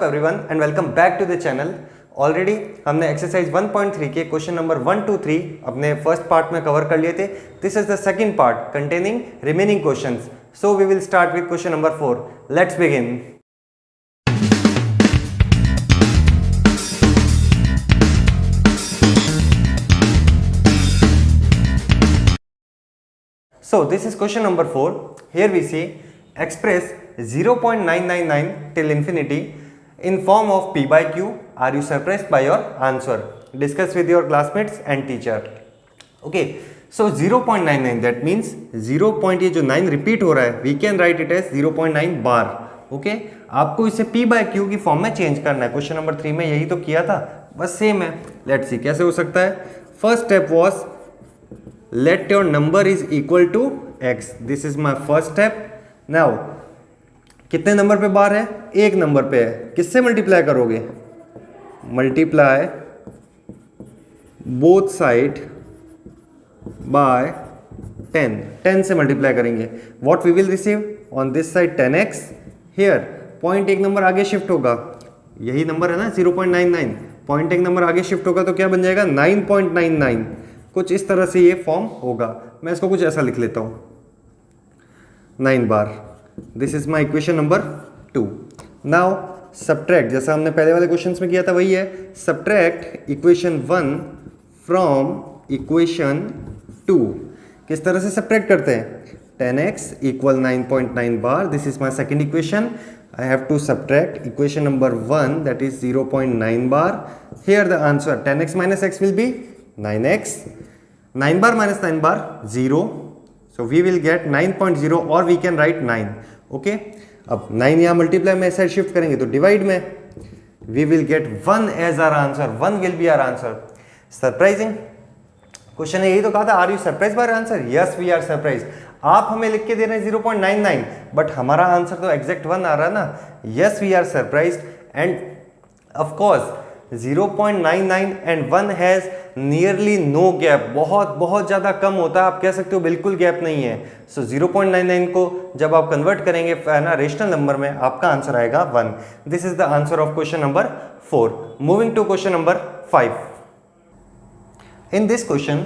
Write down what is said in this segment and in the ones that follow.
Everyone and welcome back to the channel. Already हमने exercise 1.3 के question number 1 to 3 अपने first part में cover कर लिए थे। This is the second part containing remaining questions. So we will start with question number 4। Let's begin. So this is question number 4. Here we see express 0.999 till infinity in form of p by q. Are you surprised by your answer? Discuss with your classmates and teacher. Okay. So 0.99 that means 0. ये जो 9 repeat हो रहा है we can write it as 0.9 bar. Okay. आपको इसे p by q की form में change करना है। क्वेश्चन नंबर 3 में यही तो किया था, बस सेम है। लेट्स सी कैसे हो सकता है। First step was let your number is equal to x. This is my first step. Now कितने नंबर पे बार है? एक नंबर पे है। किससे मल्टीप्लाई करोगे? Multiply both side by 10. 10 से मल्टीप्लाई करेंगे। What we will receive on this side 10x. Here point एक नंबर आगे शिफ्ट होगा। यही नंबर है ना 0.99। पॉइंट एक नंबर आगे शिफ्ट होगा तो क्या बन जाएगा 9.99। कुछ इस तरह से ये फॉर्म होगा। मैं इसको कुछ ऐसा लिख लेता हूं 9 बार। This is my equation number 2। Now subtract, जैसा हमने पहले वाले क्वेश्चंस में किया था वही है। Subtract equation 1 from equation 2। किस तरह से सब्ट्रैक्ट करते हैं? 10x equal 9.9 bar. This is my second equation. I have to subtract equation number 1 that is 0.9 bar. Here the answer 10x minus x will be 9x. 9 bar minus 9 bar 0. So we will get 9.0 or we can write 9. Okay. अब 9 यहाँ multiply में side shift करेंगे तो divide में we will get 1 as our answer. 1 will be our answer. Surprising. Question ने यही तो कहा था, are you surprise by answer? Yes we are surprise. आप हमें लिख के दे रहे हैं 0.99 बट हमारा आंसर तो एग्जैक्ट 1 आ रहा है ना। Yes we are surprise and of course 0.99 and 1 has nearly no gap. बहुत ज़्यादा कम होता है, आप कह सकते हो बिल्कुल गैप नहीं है। सो 0.99 को जब आप कन्वर्ट करेंगे ना रेशनल नंबर में, आपका आंसर आएगा 1। This is the answer of question number 4। Moving to question number 5। In this question,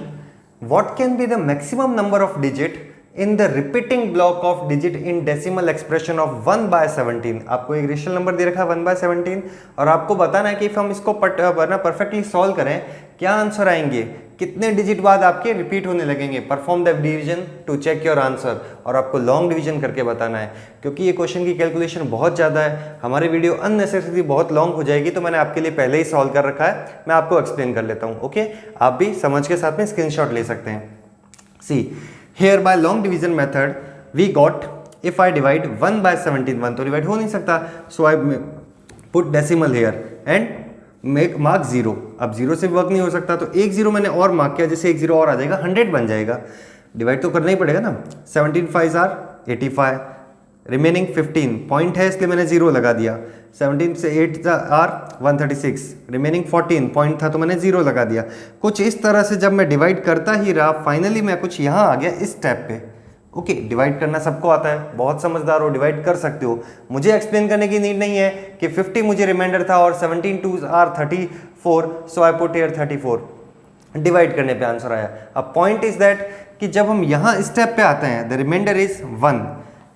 what can be the maximum number of digit in the repeating block of digit in decimal expression of 1 by 17? आपको एक rational number दे रखा है 1 by 17 और आपको बताना है कि if हम इसको परफेक्टली सॉल्व करें क्या आंसर आएंगे, कितने डिजिट बाद आपके रिपीट होने लगेंगे। Perform the division to check your answer. और आपको लॉन्ग डिवीजन करके बताना है क्योंकि ये क्वेश्चन की कैलकुलेशन बहुत ज़्यादा है। हमारी वीडियो अननेसेसरी बहुत लॉन्ग हो जाएगी तो मैंने आपके लिए पहले ही सॉल्व कर रखा है। मैं आपको एक्सप्लेन कर लेता हूँ। ओके, आप भी समझ के साथ में स्क्रीनशॉट ले सकते हैं। See here by long division method we got if I divide 1 by 17, 1 तो डिवाइड हो नहीं सकता। So I put decimal here and make mark 0। अब 0 से वर्क नहीं हो सकता तो एक 0 मैंने और मार्क किया, जैसे एक 0 और आ जाएगा 100 बन जाएगा। डिवाइड तो करना ही पड़ेगा ना। 17 5 आर 85, रिमेनिंग 15 पॉइंट है इसलिए मैंने 0 लगा दिया। 17 से 8 आर 136, रिमेनिंग 14 पॉइंट था तो मैंने 0 लगा दिया। कुछ इस तरह से जब मैं डिवाइड करता ही रहा फाइनली मैं कुछ यहाँ आ गया इस स्टेप पे। ओके, डिवाइड करना सबको आता है, बहुत समझदार हो, डिवाइड कर सकते हो। मुझे एक्सप्लेन करने की नीड नहीं है कि 50 मुझे रिमाइंडर था और 17 2s are 34, so I put here 34। Divide करने पे आंसर आया। अब पॉइंट इज दैट कि जब हम यहाँ स्टेप पे आते हैं द रिमाइंडर इज 1,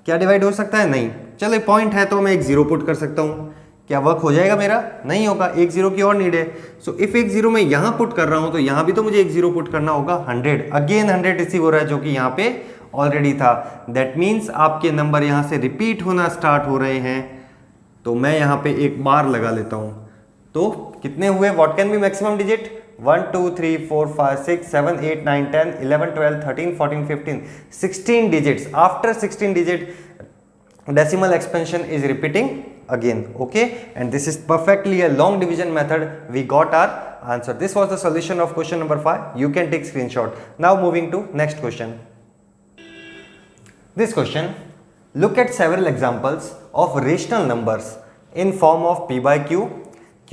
क्या डिवाइड हो सकता है? नहीं। चलो पॉइंट है तो मैं एक 0 पुट कर सकता हूँ। क्या वर्क हो जाएगा मेरा? नहीं होगा, एक 0 की और नीड है। सो इफ एक 0 मैं यहाँ पुट कर रहा हूँ तो यहाँ भी तो मुझे एक 0 पुट करना होगा। 100 अगेन 100 रिसीव हो रहा है जो कि यहाँ पे ऑलरेडी था। दैट मीन्स आपके नंबर यहाँ से रिपीट होना स्टार्ट हो रहे हैं। तो मैं यहाँ पे एक बार लगा लेता हूँ। तो कितने हुए? What can be maximum digit? 1 2 3 4 5 6 7 8 9 10 11 12 13 14 15 16 digits. After 16 digit decimal expansion is repeating again. Okay, and this is perfectly a long division method. We got our answer. This was the solution of question number 5. You can take screenshot. Now moving to next question. This question, look at several examples of rational numbers in form of p by q,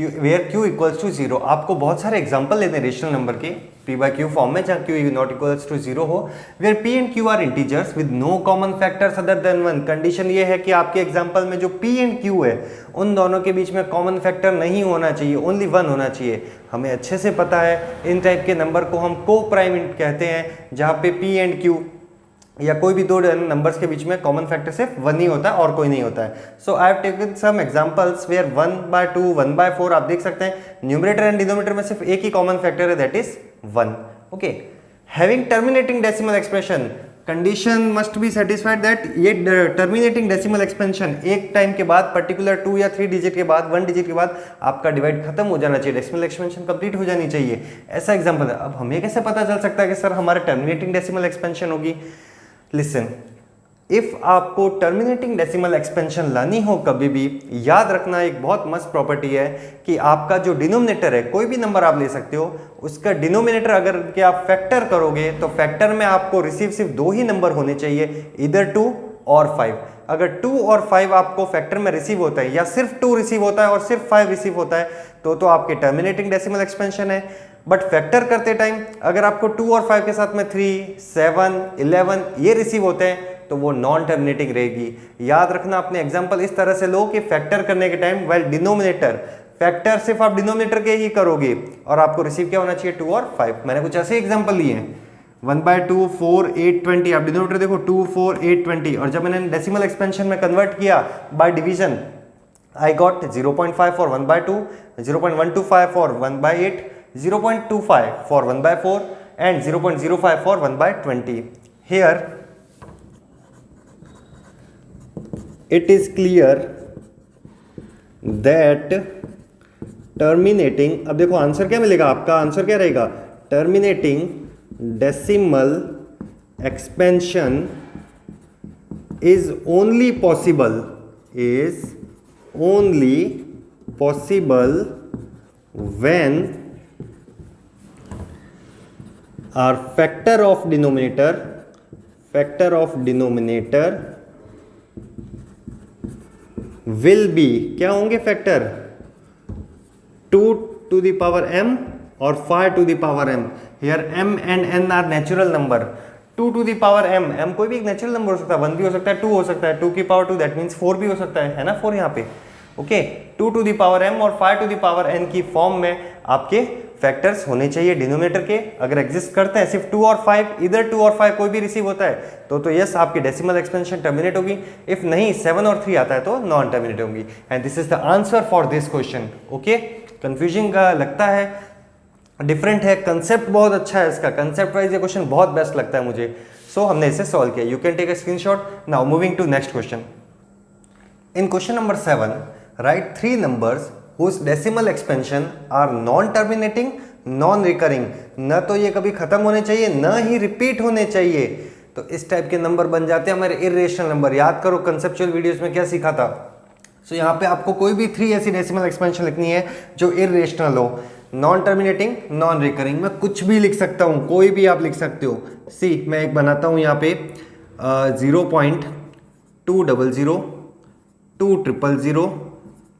where q equals to 0। आपको बहुत सारे example लेने rational number के p by q form में जहाँ q not equals to 0 हो, where p and q are integers with no common factors other than 1। Condition ये है कि आपके एग्जांपल में जो p एंड q है उन दोनों के बीच में कॉमन फैक्टर नहीं होना चाहिए, ओनली 1 होना चाहिए। हमें अच्छे से पता है इन टाइप के नंबर को हम को प्राइम कहते हैं, जहाँ पे p एंड q या कोई भी दो नंबर्स के बीच में कॉमन फैक्टर सिर्फ 1 ही होता है और कोई नहीं होता है। So I have taken some examples where 1/2 1/4 आप देख सकते हैं न्यूमरेटर एंड डिनोमिनेटर में सिर्फ एक ही कॉमन फैक्टर है, that is 1। Okay, having terminating decimal expression, condition must be satisfied that ये टर्मिनेटिंग डेसिमल एक्सपेंशन एक टाइम के बाद पर्टिकुलर 2 या 3 डिजिट के बाद 1 डिजिट के बाद आपका डिवाइड खत्म हो जाना चाहिए, डेसिमल एक्सपेंशन कंप्लीट हो जानी चाहिए, ऐसा एग्जांपल है। अब हमें कैसे पता चल सकता है कि सर हमारे टर्मिनेटिंग डेसिमल एक्सपेंशन होगी? लिसन, इफ आपको टर्मिनेटिंग डेसिमल एक्सपेंशन लानी हो कभी भी, याद रखना एक बहुत मस्त प्रॉपर्टी है कि आपका जो डिनोमिनेटर है, कोई भी नंबर आप ले सकते हो, उसका डिनोमिनेटर अगर के आप फैक्टर करोगे तो फैक्टर में आपको रिसीव सिर्फ 2 ही नंबर होने चाहिए, इधर 2 और 5। अगर 2 और 5 आपको फैक्टर में रिसीव होता है या सिर्फ 2 रिसीव होता है और सिर्फ 5 रिसीव होता है तो आपके टर्मिनेटिंग डेसिमल एक्सपेंशन है। बट फैक्टर करते टाइम अगर आपको 2 और 5 के साथ में 3, 7, 11 ये रिसीव होते हैं तो वो नॉन टर्मिनेटिंग रहेगी। याद रखना अपने एग्जांपल इस तरह से लो कि फैक्टर करने के टाइम वेल डिनोमिनेटर फैक्टर सिर्फ आप डिनोमिनेटर के ही करोगे और आपको रिसीव क्या होना चाहिए 2 और 5। मैंने कुछ ऐसे एग्जांपल लिए हैं 1/2 4 8 20, आप डिनोमिनेटर देखो 2 4 8 20 और जब मैंने डेसिमल एक्सपेंशन में कन्वर्ट किया by division I got 0.5 for 1/2, 0.125 for 1/8, 0.25 for 1/4 and 0.05 for 1/20. Here it is clear that terminating, अब देखो आंसर क्या मिलेगा, आपका आंसर क्या रहेगा, terminating decimal expansion is only possible when our factor of denominator will be, क्या होंगे factor 2 to the power m और 5 to the power m। here m and n are natural number। 2 to the power m कोई भी एक natural number हो सकता है, 1 भी हो सकता है, 2 हो सकता है, 2 की पावर 2 दैट मीन्स 4 भी हो सकता है ना, 4 यहाँ पे। Okay, 2 to the power m और 5 to the power n की फॉर्म में आपके फैक्टर्स होने चाहिए डिनोमिनेटर के। अगर एग्जिस्ट करते हैं सिर्फ 2 और 5, इधर 2 और 5 कोई भी रिसीव होता है तो यस आपकी डेसिमल एक्सपेंशन टर्मिनेट होगी। इफ नहीं 7 और 3 आता है तो नॉन टर्मिनेट होगी। And this is the answer for this question. Okay, confusing का लगता है, डिफरेंट है, कंसेप्ट बहुत अच्छा है इसका, कंसेप्ट वाइज ये क्वेश्चन बहुत बेस्ट लगता है मुझे। सो हमने इसे सॉल्व किया। You can take a screenshot. Now moving to next question. In question number 7 write 3 numbers whose decimal expansion are non-terminating, non-recurring। न तो ये कभी खत्म होने चाहिए न ही रिपीट होने चाहिए, तो इस टाइप के नंबर बन जाते हैं हमारे इर्रेशनल नंबर। याद करो कंसेप्चुअल वीडियोस में क्या सीखा था। सो यहाँ पे आपको कोई भी 3 ऐसी डेसिमल एक्सपेंशन लिखनी है जो इर्रेशनल हो, नॉन टर्मिनेटिंग, नॉन रिकरिंग। मैं कुछ भी लिख सकता हूँ, कोई भी आप लिख सकते हो। सी मैं एक बनाता हूँ यहाँ पे 0.200 200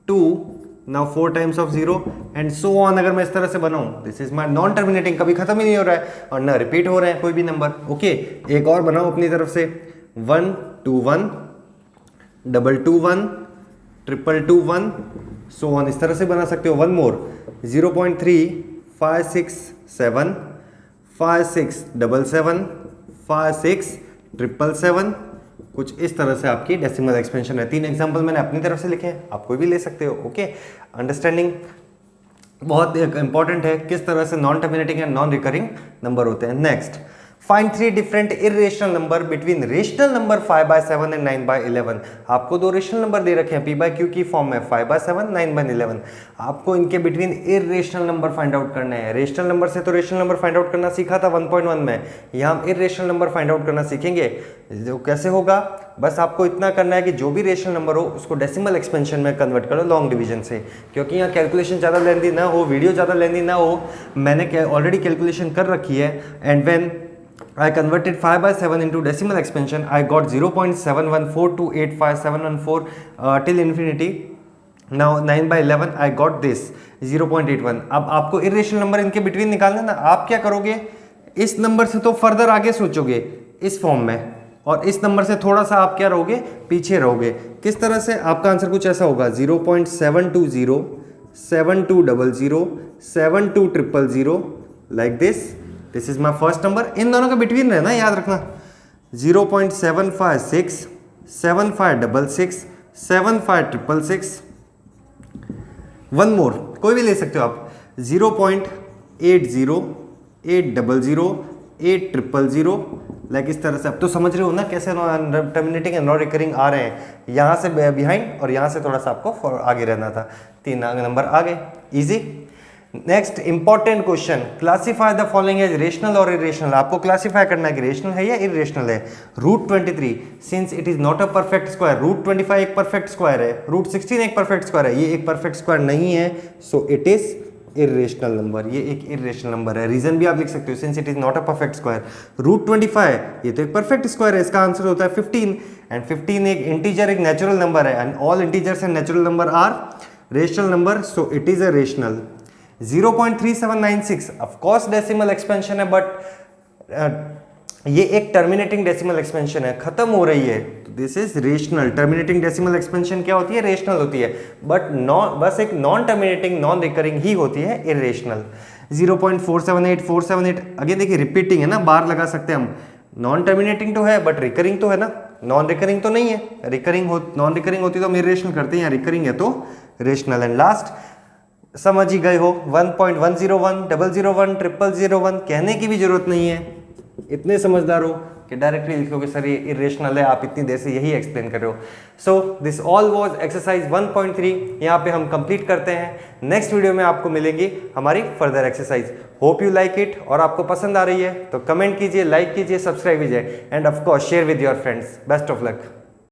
2 now 4 times of 0 and so on. अगर मैं इस तरह से बनाऊं this is my non terminating, कभी खत्म ही नहीं हो रहा है और ना रिपीट हो रहे हैं कोई भी नंबर। ओके, एक और बनाओ अपनी तरफ से 1 2 1 221 221 सो ऑन, इस तरह से बना सकते हो। 1 मोर 0.3 5 6 7 5 6 7 7 5 6 7 कुछ इस तरह से आपकी डेसिमल एक्सपेंशन है। 3 एग्जांपल मैंने अपनी तरफ से लिखे हैं, आप कोई भी ले सकते हो। ओके, अंडरस्टैंडिंग बहुत इंपॉर्टेंट है किस तरह से non terminating and non recurring number होते हैं। Next, find 3 different irrational number between rational number 5/7 and 9/11। आपको 2 रेशनल नंबर दे रखे हैं p/q की फॉर्म में 5/7 9/11। आपको इनके between irrational number find out करना है। रेशनल नंबर से तो रेशनल नंबर फाइंड आउट करना सीखा था 1.1 में, यहाँ हम इर्रेशनल नंबर फाइंड आउट करना सीखेंगे। जो कैसे होगा, बस आपको इतना करना है कि जो भी रेशनल नंबर हो उसको डेसिमल एक्सपेंशन में कन्वर्ट करो लॉन्ग डिवीजन से। क्योंकि यहाँ कैलकुलेशन ज़्यादा लेंदी ना हो, वीडियो ज़्यादा लेंदी ना हो, मैंने ऑलरेडी कैलकुलेशन कर रखी है। And when I converted 5/7 into decimal expansion, I got 0.7142857714 till infinity now 9/11 I got this 0.81। अब आपको इरेशनल नंबर इनके बिटवीन निकालना ना, आप क्या करोगे, इस नंबर से तो फर्दर आगे सोचोगे इस फॉर्म में, और इस नंबर से थोड़ा सा आप क्या रहोगे, पीछे रहोगे। किस तरह से, आपका आंसर कुछ ऐसा होगा 0.720 7200 72000 like this is my first number. इन दोनों के बिटवीन रहना, याद रखना 0.756 7566 75666। वन मोर, कोई भी ले सकते हो आप, 0.80 800 8000 लाइक इस तरह से। अब तो समझ रहे हो ना कैसे टर्मिनेटिंग एंड नॉन रिकरिंग आ रहे हैं, यहाँ से बिहाइंड और यहाँ से थोड़ा सा आपको आगे रहना था। 3 नंबर आ गए, easy. Next important question, classify the following as rational और इरेशनल। आपको क्लासीफाई करना है कि रेशनल है या इरेशनल है। √23 since it is not a perfect square, √25 एक परफेक्ट स्क्वायर है, √16 एक परफेक्ट स्क्वायर है, ये एक परफेक्ट स्क्वायर नहीं है, सो इट इज इरेशनल नंबर, ये एक इरेशनल नंबर है। रीजन भी आप लिख सकते हो, since it is not a perfect square. √25 ये तो एक परफेक्ट स्क्वायर है, इसका आंसर होता है 15, एंड 15 एक इंटीजर, एक नेचुरल नंबर है, and all integers and natural number are rational number, so it is a rational. 0.3796 of course decimal expansion है, बट ये एक टर्मिनेटिंग डेसिमल एक्सपेंशन है, खत्म हो रही है, तो this is rational. Terminating decimal expansion क्या होती है, रेशनल होती है, बट बस एक नॉन टर्मिनेटिंग नॉन रिकरिंग ही होती है इरेशनल। 0.478 अगेन देखिए रिपीटिंग है ना, बार लगा सकते हैं हम, नॉन टर्मिनेटिंग तो है बट रिकरिंग तो है ना, नॉन रिकरिंग तो नहीं है, नॉन रिकरिंग होती तो हम इरेशनल करते हैं, या रिकरिंग है तो रेशनल। एंड लास्ट, समझ ही गए हो, 1.101 001 0001 कहने की भी जरूरत नहीं है, इतने समझदार हो कि डायरेक्टली लिखोगे सर ये इरेशनल है, आप इतनी देर से यही एक्सप्लेन कर रहे हो। So this all was exercise 1.3, यहाँ पे हम कंप्लीट करते हैं। नेक्स्ट वीडियो में आपको मिलेगी हमारी further exercise. Hope you like it, और आपको पसंद आ रही है तो कमेंट कीजिए, लाइक कीजिए, सब्सक्राइब कीजिए, and of course share with your friends. Best of luck.